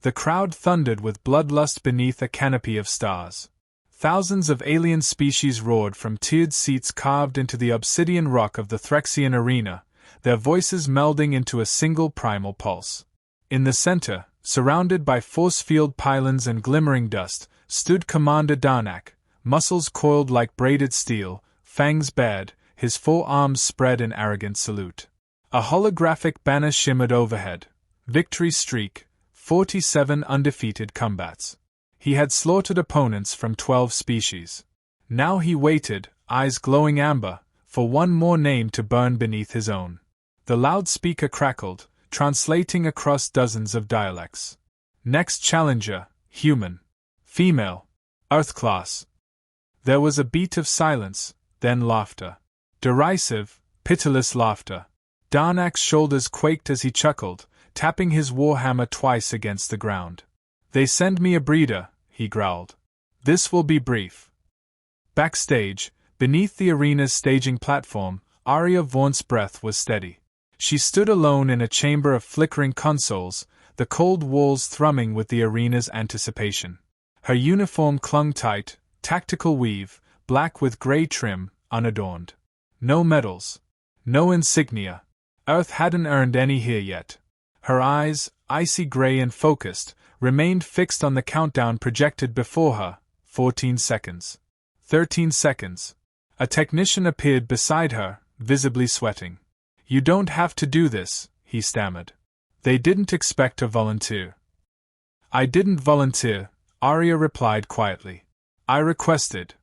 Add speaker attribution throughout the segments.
Speaker 1: The crowd thundered with bloodlust beneath a canopy of stars. Thousands of alien species roared from tiered seats carved into the obsidian rock of the Threxian arena, their voices melding into a single primal pulse. In the center, surrounded by force-field pylons and glimmering dust, stood Commander Darnak, muscles coiled like braided steel, fangs bared, his 4 arms spread in arrogant salute. A holographic banner shimmered overhead. Victory streak, 47 undefeated combats. He had slaughtered opponents from 12 species. Now he waited, eyes glowing amber, for one more name to burn beneath his own. The loudspeaker crackled, translating across dozens of dialects. Next challenger, human. Female. Earth class. There was a beat of silence, then laughter. Derisive, pitiless laughter. Darnak's shoulders quaked as he chuckled, tapping his warhammer twice against the ground. They send me a breeder, he growled. This will be brief. Backstage, beneath the arena's staging platform, Aria Vaughn's breath was steady. She stood alone in a chamber of flickering consoles, the cold walls thrumming with the arena's anticipation. Her uniform clung tight, tactical weave, black with gray trim, unadorned. No medals. No insignia. Earth hadn't earned any here yet. Her eyes, icy gray and focused, remained fixed on the countdown projected before her. 14 seconds. 13 seconds. A technician appeared beside her, visibly sweating. You don't have to do this, he stammered. They didn't expect a volunteer. I didn't volunteer, Aria replied quietly. I requested.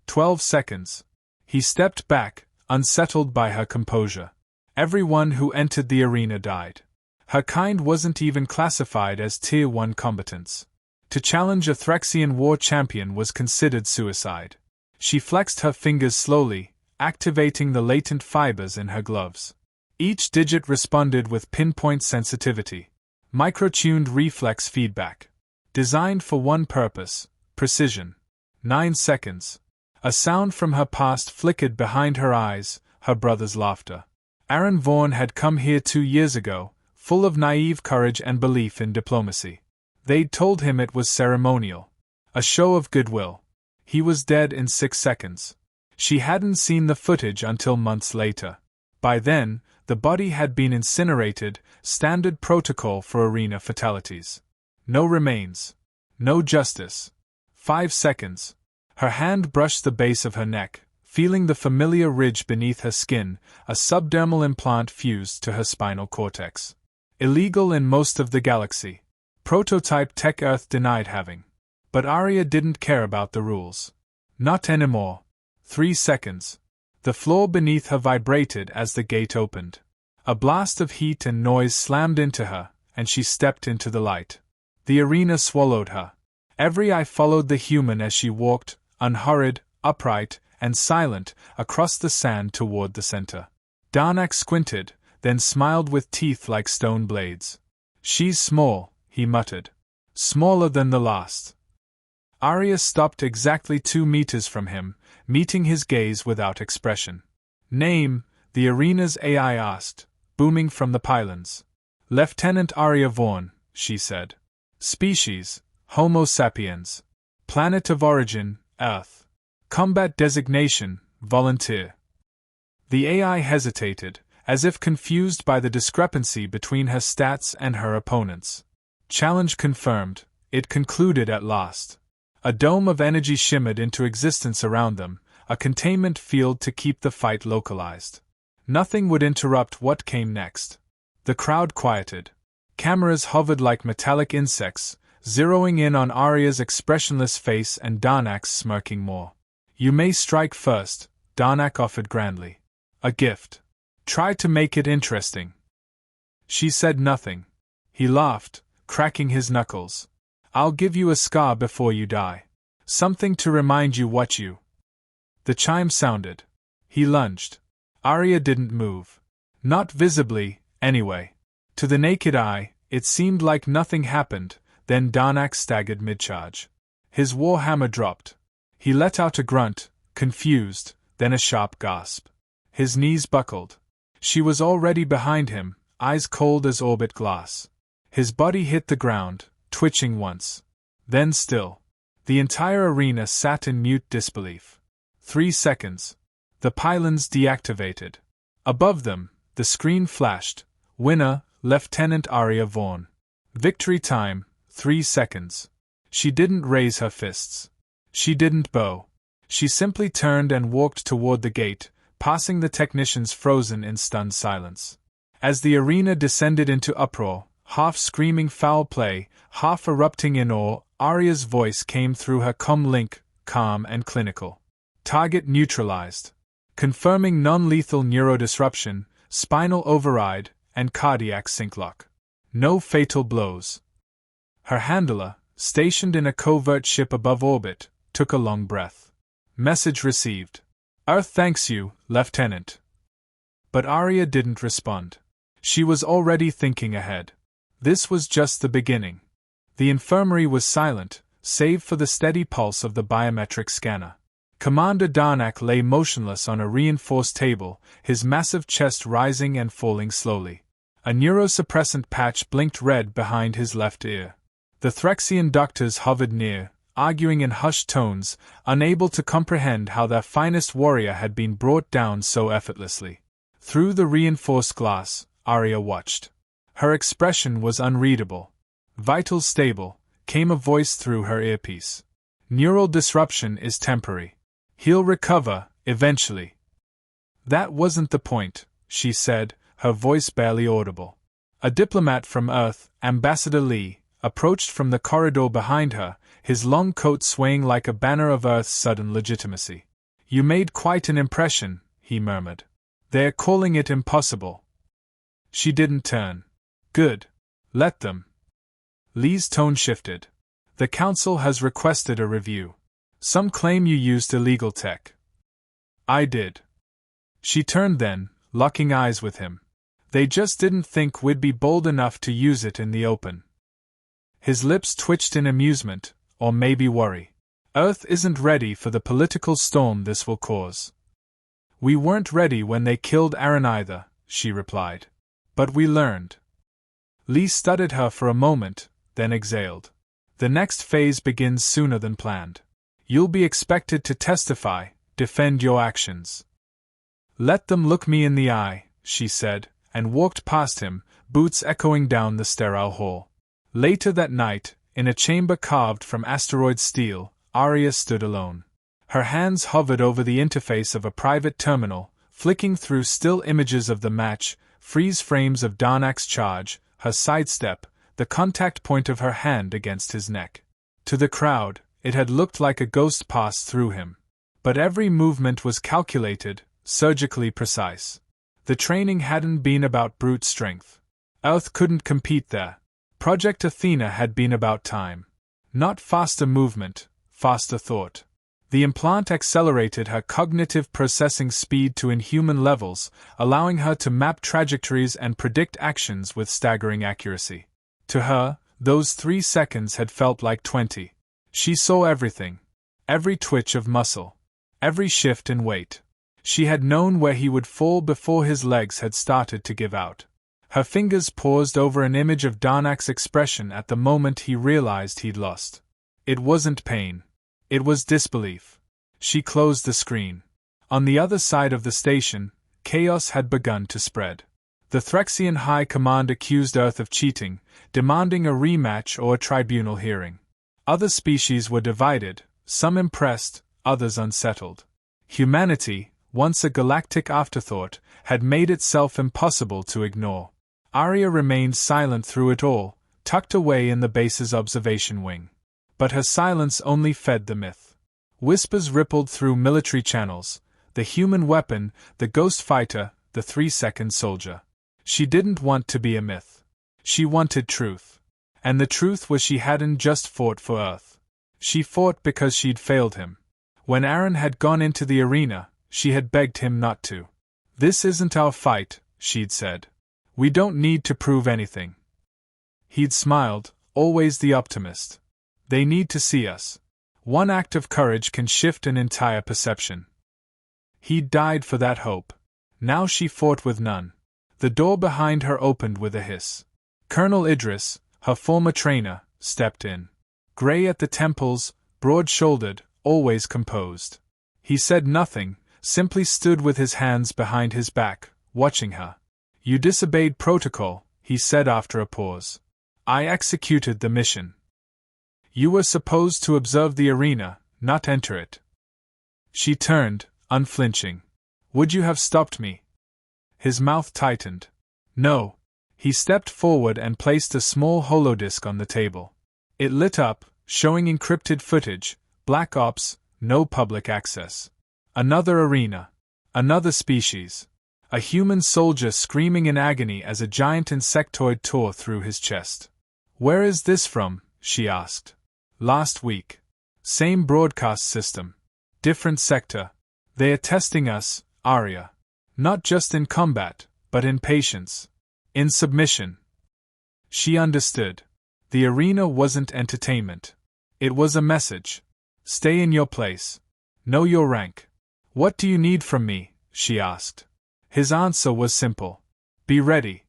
Speaker 1: 12 seconds. He stepped back, unsettled by her composure. Everyone who entered the arena died. Her kind wasn't even classified as Tier 1 combatants. To challenge a Threxian war champion was considered suicide. She flexed her fingers slowly, activating the latent fibers in her gloves. Each digit responded with pinpoint sensitivity. Micro-tuned reflex feedback. Designed for one purpose: precision. 9 seconds. A sound from her past flickered behind her eyes, her brother's laughter. Aaron Vaughn had come here 2 years ago, full of naive courage and belief in diplomacy. They'd told him it was ceremonial. A show of goodwill. He was dead in 6 seconds. She hadn't seen the footage until months later. By then, the body had been incinerated, standard protocol for arena fatalities. No remains. No justice. 5 seconds. Her hand brushed the base of her neck, feeling the familiar ridge beneath her skin, a subdermal implant fused to her spinal cortex. Illegal in most of the galaxy. Prototype tech Earth denied having. But Aria didn't care about the rules. Not anymore. 3 seconds. The floor beneath her vibrated as the gate opened. A blast of heat and noise slammed into her, and she stepped into the light. The arena swallowed her. Every eye followed the human as she walked, unhurried, upright, and silent, across the sand toward the center. Darnak squinted, then smiled with teeth like stone blades. She's small, he muttered. Smaller than the last. Aria stopped exactly 2 meters from him, meeting his gaze without expression. Name, the arena's AI asked, booming from the pylons. Lieutenant Aria Vaughn, she said. Species, Homo sapiens. Planet of origin, Earth. Combat designation, volunteer. The AI hesitated, as if confused by the discrepancy between her stats and her opponents. Challenge confirmed, it concluded at last. A dome of energy shimmered into existence around them, a containment field to keep the fight localized. Nothing would interrupt what came next. The crowd quieted. Cameras hovered like metallic insects, zeroing in on Aria's expressionless face and Darnak's smirking maw. You may strike first, Darnak offered grandly. A gift. Try to make it interesting. She said nothing. He laughed, cracking his knuckles. I'll give you a scar before you die. Something to remind you what you... The chime sounded. He lunged. Aria didn't move. Not visibly, anyway. To the naked eye, it seemed like nothing happened, then Darnak staggered mid-charge. His warhammer dropped. He let out a grunt, confused, then a sharp gasp. His knees buckled. She was already behind him, eyes cold as orbit glass. His body hit the ground, twitching once. Then still. The entire arena sat in mute disbelief. 3 seconds. The pylons deactivated. Above them, the screen flashed. Winner, Lieutenant Arya Vaughn. Victory time, 3 seconds. She didn't raise her fists. She didn't bow. She simply turned and walked toward the gate, passing the technicians frozen in stunned silence. As the arena descended into uproar, half screaming foul play, half erupting in awe, Arya's voice came through her comlink, calm and clinical. Target neutralized. Confirming non-lethal neurodisruption, spinal override, and cardiac sync lock. No fatal blows. Her handler, stationed in a covert ship above orbit, took a long breath. Message received. Earth thanks you, Lieutenant. But Arya didn't respond. She was already thinking ahead. This was just the beginning. The infirmary was silent, save for the steady pulse of the biometric scanner. Commander Darnak lay motionless on a reinforced table, his massive chest rising and falling slowly. A neurosuppressant patch blinked red behind his left ear. The Threxian doctors hovered near, arguing in hushed tones, unable to comprehend how their finest warrior had been brought down so effortlessly. Through the reinforced glass, Arya watched. Her expression was unreadable. Vitals stable, came a voice through her earpiece. Neural disruption is temporary. He'll recover, eventually. That wasn't the point, she said, her voice barely audible. A diplomat from Earth, Ambassador Lee, approached from the corridor behind her, his long coat swaying like a banner of Earth's sudden legitimacy. You made quite an impression, he murmured. They're calling it impossible. She didn't turn. Good. Let them. Lee's tone shifted. The Council has requested a review. Some claim you used illegal tech. I did. She turned then, locking eyes with him. They just didn't think we'd be bold enough to use it in the open. His lips twitched in amusement, or maybe worry. Earth isn't ready for the political storm this will cause. We weren't ready when they killed Aaron either, she replied. But we learned. Lee studied her for a moment, then exhaled. The next phase begins sooner than planned. You'll be expected to testify, defend your actions. Let them look me in the eye, she said, and walked past him, boots echoing down the sterile hall. Later that night, in a chamber carved from asteroid steel, Arya stood alone. Her hands hovered over the interface of a private terminal, flicking through still images of the match, freeze frames of Darnak's charge, her sidestep, the contact point of her hand against his neck. To the crowd, it had looked like a ghost passed through him. But every movement was calculated, surgically precise. The training hadn't been about brute strength. Earth couldn't compete there. Project Athena had been about time. Not faster movement, faster thought. The implant accelerated her cognitive processing speed to inhuman levels, allowing her to map trajectories and predict actions with staggering accuracy. To her, those 3 seconds had felt like 20. She saw everything. Every twitch of muscle. Every shift in weight. She had known where he would fall before his legs had started to give out. Her fingers paused over an image of Darnak's expression at the moment he realized he'd lost. It wasn't pain. It was disbelief. She closed the screen. On the other side of the station, chaos had begun to spread. The Threxian High Command accused Earth of cheating, demanding a rematch or a tribunal hearing. Other species were divided, some impressed, others unsettled. Humanity, once a galactic afterthought, had made itself impossible to ignore. Arya remained silent through it all, tucked away in the base's observation wing. But her silence only fed the myth. Whispers rippled through military channels: the human weapon, the ghost fighter, the 3-second soldier. She didn't want to be a myth. She wanted truth. And the truth was she hadn't just fought for Earth. She fought because she'd failed him. When Aaron had gone into the arena, she had begged him not to. This isn't our fight, she'd said. We don't need to prove anything. He'd smiled, always the optimist. They need to see us. One act of courage can shift an entire perception. He'd died for that hope. Now she fought with none. The door behind her opened with a hiss. Colonel Idris, her former trainer, stepped in. Gray at the temples, broad-shouldered, always composed. He said nothing, simply stood with his hands behind his back, watching her. "You disobeyed protocol," he said after a pause. "I executed the mission. You were supposed to observe the arena, not enter it." She turned, unflinching. "Would you have stopped me?" His mouth tightened. "No." He stepped forward and placed a small holodisc on the table. It lit up, showing encrypted footage, Black Ops, no public access. Another arena. Another species. A human soldier screaming in agony as a giant insectoid tore through his chest. "Where is this from?" she asked. "Last week. Same broadcast system. Different sector. They are testing us, Arya. Not just in combat, but in patience. In submission." She understood. The arena wasn't entertainment. It was a message. Stay in your place. Know your rank. "What do you need from me?" she asked. His answer was simple. "Be ready."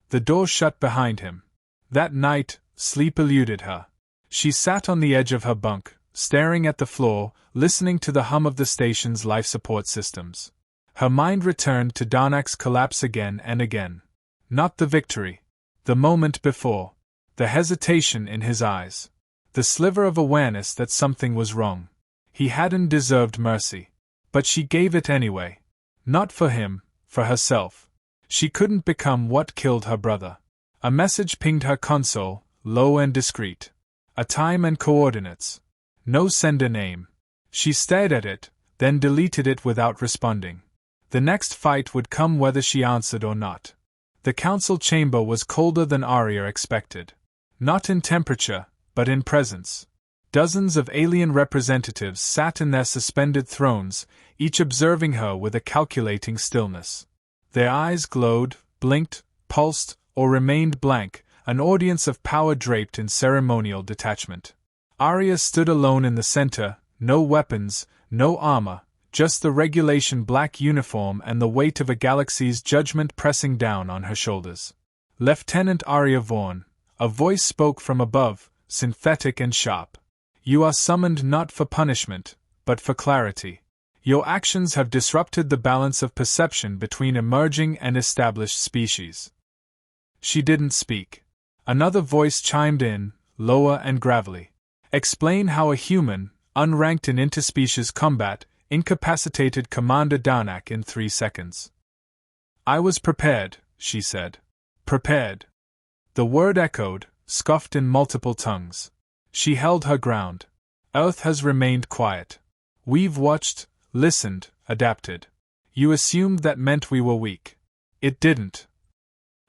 Speaker 1: The door shut behind him. That night, sleep eluded her. She sat on the edge of her bunk, staring at the floor, listening to the hum of the station's life support systems. Her mind returned to Darnak's collapse again and again. Not the victory. The moment before. The hesitation in his eyes. The sliver of awareness that something was wrong. He hadn't deserved mercy. But she gave it anyway. Not for him, for herself. She couldn't become what killed her brother. A message pinged her console, low and discreet. A time and coordinates. No sender name. She stared at it, then deleted it without responding. The next fight would come whether she answered or not. The council chamber was colder than Arya expected. Not in temperature, but in presence. Dozens of alien representatives sat in their suspended thrones, each observing her with a calculating stillness. Their eyes glowed, blinked, pulsed, or remained blank, an audience of power draped in ceremonial detachment. Arya stood alone in the center, no weapons, no armor, just the regulation black uniform and the weight of a galaxy's judgment pressing down on her shoulders. "Lieutenant Arya Vaughn," a voice spoke from above, synthetic and sharp. "You are summoned not for punishment, but for clarity. Your actions have disrupted the balance of perception between emerging and established species." She didn't speak. Another voice chimed in, lower and gravelly. "Explain how a human, unranked in interspecies combat, incapacitated Commander Darnak in 3 seconds." "I was prepared," she said. "Prepared." The word echoed, scoffed in multiple tongues. She held her ground. "Earth has remained quiet. We've watched, listened, adapted. You assumed that meant we were weak. It didn't."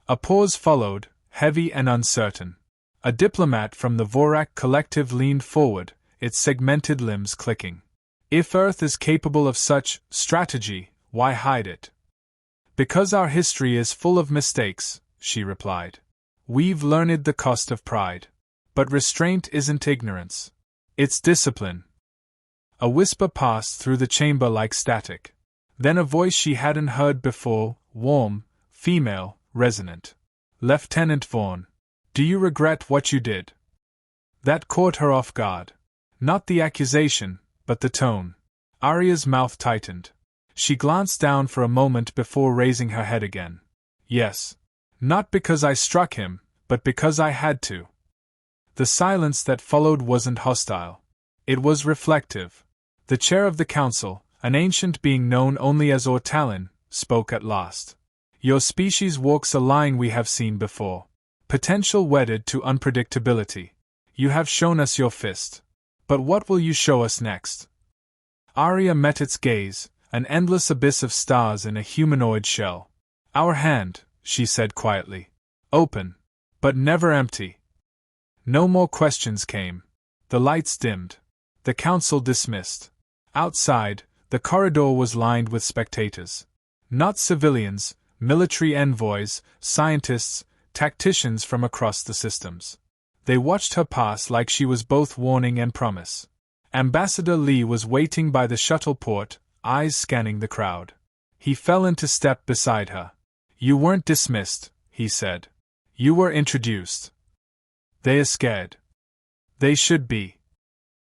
Speaker 1: A pause followed, heavy and uncertain. A diplomat from the Vorak Collective leaned forward, its segmented limbs clicking. "If Earth is capable of such strategy, why hide it?" "Because our history is full of mistakes," she replied. "We've learned the cost of pride. But restraint isn't ignorance. It's discipline." A whisper passed through the chamber like static. Then a voice she hadn't heard before, warm, female, resonant. "Lieutenant Vaughn, do you regret what you did?" That caught her off guard. Not the accusation, but the tone. Arya's mouth tightened. She glanced down for a moment before raising her head again. "Yes. Not because I struck him, but because I had to." The silence that followed wasn't hostile. It was reflective. The chair of the council, an ancient being known only as Ortalin, spoke at last. "Your species walks a line we have seen before. Potential wedded to unpredictability. You have shown us your fist. But what will you show us next?" Arya met its gaze, an endless abyss of stars in a humanoid shell. "Our hand," she said quietly. "Open. But never empty." No more questions came. The lights dimmed. The council dismissed. Outside, the corridor was lined with spectators. Not civilians, military envoys, scientists, tacticians from across the systems. They watched her pass like she was both warning and promise. Ambassador Lee was waiting by the shuttle port, eyes scanning the crowd. He fell into step beside her. "You weren't dismissed," he said. "You were introduced." "They are scared," They should be.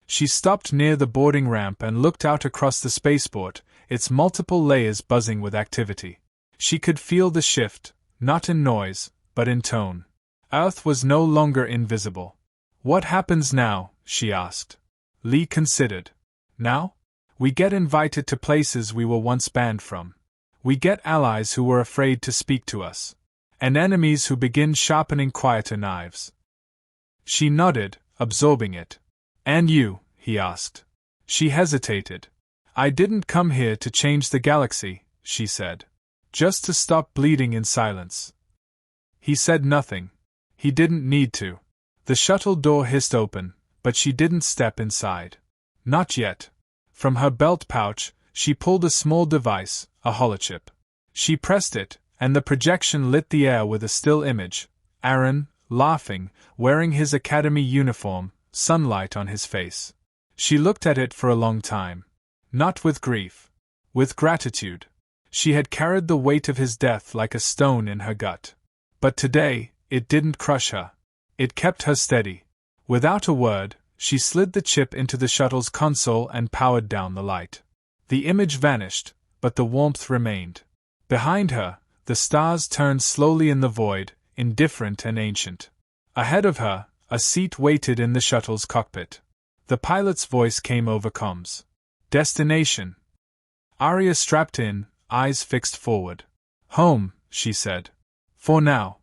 Speaker 1: She stopped near the boarding ramp and looked out across the spaceport, its multiple layers buzzing with activity. She could feel the shift, not in noise, but in tone. Earth was no longer invisible. What happens now? She asked. Lee considered. Now? We get invited to places we were once banned from. We get allies who were afraid to speak to us. And enemies who begin sharpening quieter knives. She nodded, absorbing it. And you? He asked. She hesitated. I didn't come here to change the galaxy, she said. Just to stop bleeding in silence. He said nothing. He didn't need to. The shuttle door hissed open, but she didn't step inside. Not yet. From her belt pouch, she pulled a small device, a holochip. She pressed it, and the projection lit the air with a still image. Aaron, laughing, wearing his academy uniform, sunlight on his face. She looked at it for a long time. Not with grief. With gratitude. She had carried the weight of his death like a stone in her gut. But today, it didn't crush her. It kept her steady. Without a word, she slid the chip into the shuttle's console and powered down the light. The image vanished, but the warmth remained. Behind her, the stars turned slowly in the void, indifferent and ancient. Ahead of her, a seat waited in the shuttle's cockpit. The pilot's voice came over comms. Destination. Arya strapped in, eyes fixed forward. Home, she said. For now.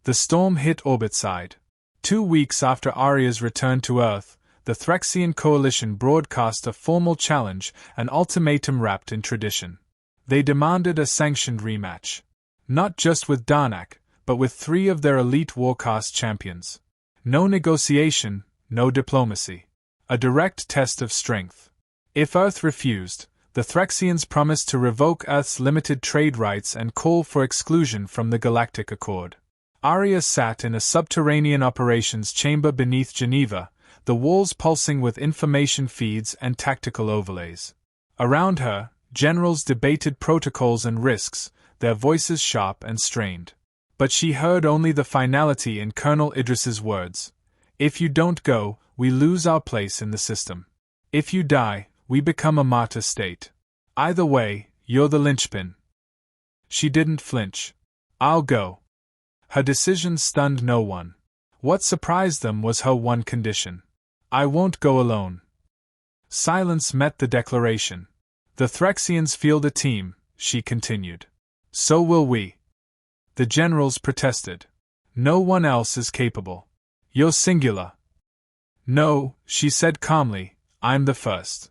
Speaker 1: The storm hit orbit side. 2 weeks after Arya's return to Earth, the Threxian Coalition broadcast a formal challenge, an ultimatum wrapped in tradition. They demanded a sanctioned rematch. Not just with Darnak, but with 3 of their elite Warcast champions. No negotiation, no diplomacy. A direct test of strength. If Earth refused, the Threxians promised to revoke Earth's limited trade rights and call for exclusion from the Galactic Accord. Arya sat in a subterranean operations chamber beneath Geneva, the walls pulsing with information feeds and tactical overlays. Around her, generals debated protocols and risks, their voices sharp and strained. But she heard only the finality in Colonel Idris's words. If you don't go, we lose our place in the system. If you die, we become a martyr state. Either way, you're the linchpin. She didn't flinch. I'll go. Her decision stunned no one. What surprised them was her one condition. I won't go alone. Silence met the declaration. The Threxians field a team, she continued. So will we. The generals protested. No one else is capable. You're singular. No, she said calmly, I'm the first.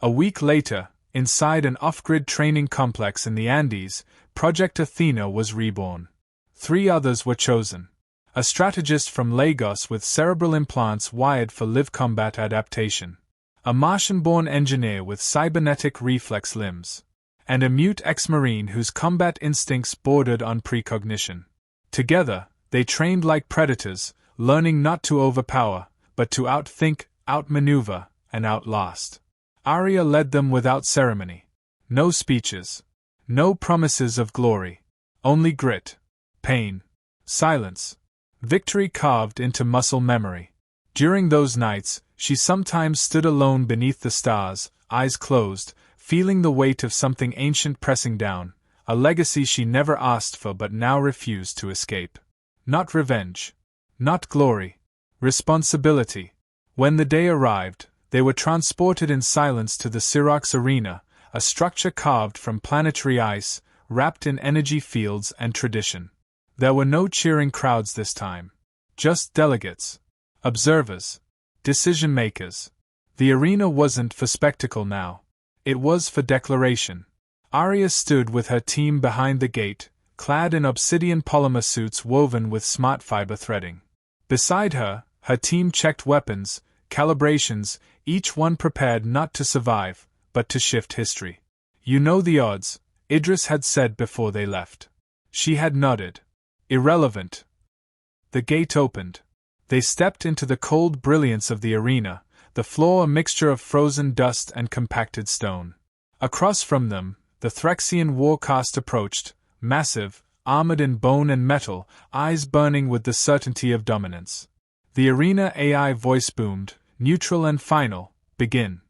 Speaker 1: A week later, inside an off-grid training complex in the Andes, Project Athena was reborn. 3 others were chosen. A strategist from Lagos with cerebral implants wired for live combat adaptation. A Martian-born engineer with cybernetic reflex limbs. And a mute ex-marine whose combat instincts bordered on precognition. Together, they trained like predators, learning not to overpower, but to outthink, outmaneuver, and outlast. Arya led them without ceremony. No speeches. No promises of glory. Only grit. Pain. Silence. Victory carved into muscle memory. During those nights, she sometimes stood alone beneath the stars, eyes closed, feeling the weight of something ancient pressing down, a legacy she never asked for but now refused to escape. Not revenge. Not glory. Responsibility. When the day arrived, they were transported in silence to the Syrox Arena, a structure carved from planetary ice, wrapped in energy fields and tradition. There were no cheering crowds this time. Just delegates. Observers. Decision-makers. The arena wasn't for spectacle now. It was for declaration. Arya stood with her team behind the gate, clad in obsidian polymer suits woven with smart fiber threading. Beside her, her team checked weapons, calibrations, each one prepared not to survive, but to shift history. You know the odds, Idris had said before they left. She had nodded. Irrelevant. The gate opened. They stepped into the cold brilliance of the arena, the floor a mixture of frozen dust and compacted stone. Across from them, the Threxian Warcast approached, massive, armored in bone and metal, eyes burning with the certainty of dominance. The Arena AI voice boomed, neutral and final, begin.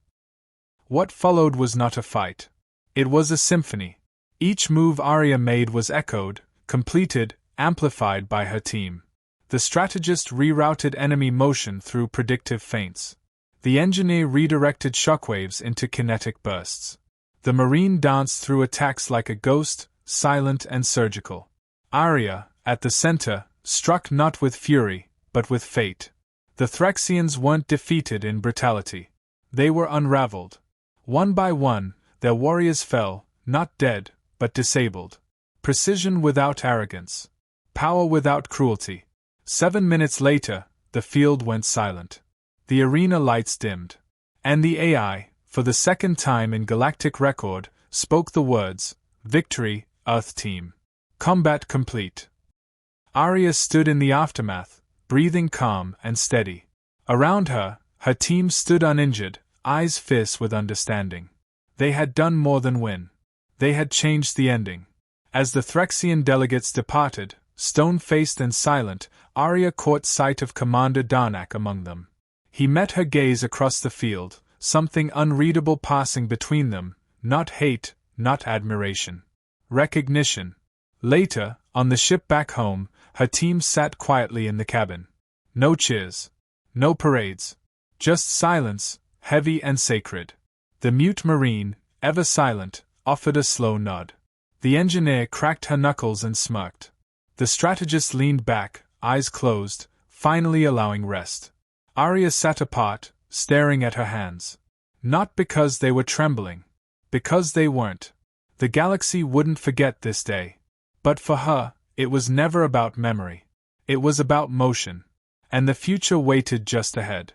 Speaker 1: What followed was not a fight. It was a symphony. Each move Arya made was echoed, completed, amplified by her team. The strategist rerouted enemy motion through predictive feints. The engineer redirected shockwaves into kinetic bursts. The Marine danced through attacks like a ghost, silent and surgical. Arya, at the center, struck not with fury, but with fate. The Thraxians weren't defeated in brutality. They were unraveled. One by one, their warriors fell, not dead, but disabled. Precision without arrogance. Power without cruelty. 7 minutes later, the field went silent. The arena lights dimmed. And the AI, for the second time in galactic record, spoke the words, "Victory, Earth Team. Combat complete." Arya stood in the aftermath, breathing calm and steady. Around her, her team stood uninjured, eyes fierce with understanding. They had done more than win. They had changed the ending. As the Thraxian delegates departed, stone-faced and silent, Arya caught sight of Commander Darnak among them. He met her gaze across the field, something unreadable passing between them, not hate, not admiration. Recognition. Later, on the ship back home, her team sat quietly in the cabin. No cheers. No parades. Just silence, heavy and sacred. The mute Marine, ever silent, offered a slow nod. The engineer cracked her knuckles and smirked. The strategist leaned back, eyes closed, finally allowing rest. Arya sat apart, staring at her hands. Not because they were trembling. Because they weren't. The galaxy wouldn't forget this day. But for her, it was never about memory. It was about motion. And the future waited just ahead.